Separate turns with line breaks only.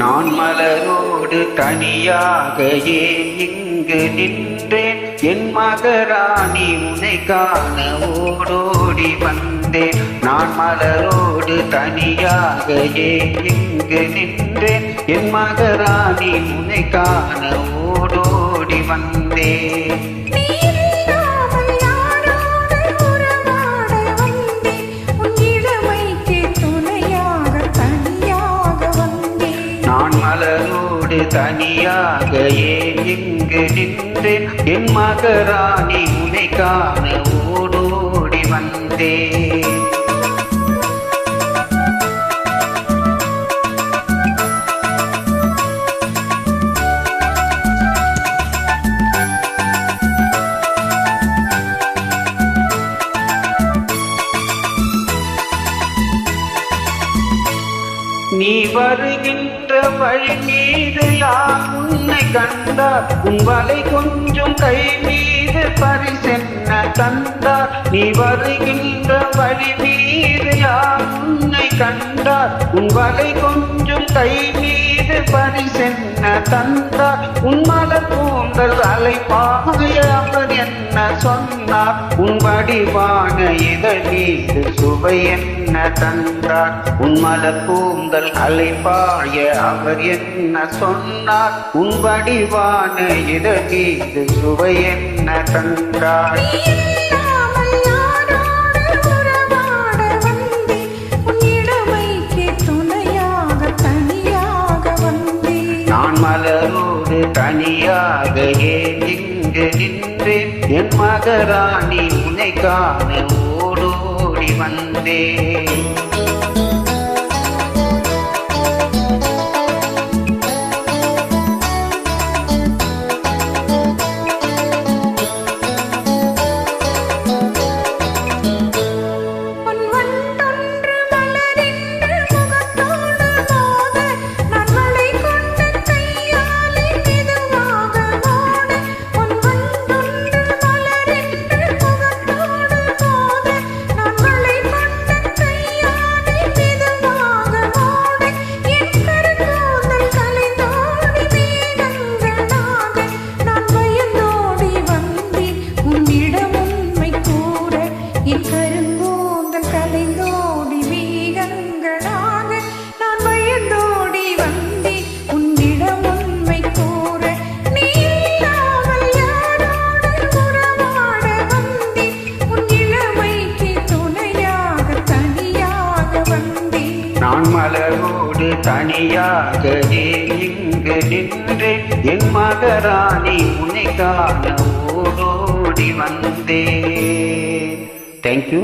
நான் மலரோடு தனியாக ஏன் இங்கு நின்றேன், என் மகராணி உன்னை காண ஓடோடி வந்தேன். நான் மலரோடு தனியாக ஏன் இங்கு நின்றேன், என் மகராணி உன்னை காண ஓடோடி வந்தேன். நான் மலரோடு தனியாக ஏன் இங்கு நின்றேன், என் மகராணி உன்னை காண ஓடோடி வந்தேன். நீ வருகின்ற வழி மீது யார் உன்னை கண்டார், உன் வலை கொஞ்சம் கை மீது பரிசென்ன தந்தார். நீ வருகின்ற வழி மீது யார் உன்னை கண்டார், உன் வலை கொஞ்சம் கை மீது பரிசென்ன தந்தார். உன் மலர் கூந்தல் அலைப்பாய அவர் என்ன சொன்னார், உன் வடிவான இதழ் மீது சுவை என்ன தந்தார். உன் மலர் கூந்தல் அலைப்பாய அவர் என்ன சொன்னார், உன் வடிவான இதழ் மீது சுவை என்ன தந்தார். நான் மலரோடு தனியாக ஏன் இங்கு நின்றேன், என் மகராணி உன்னை காண ஓடோடி வந்தேன். நான் மலரோடு தனியாக ஏன் இங்கு நின்றேன், என் மகராணி உன்னை காண ஓடோடி வந்தேன். தேங்க்யூ.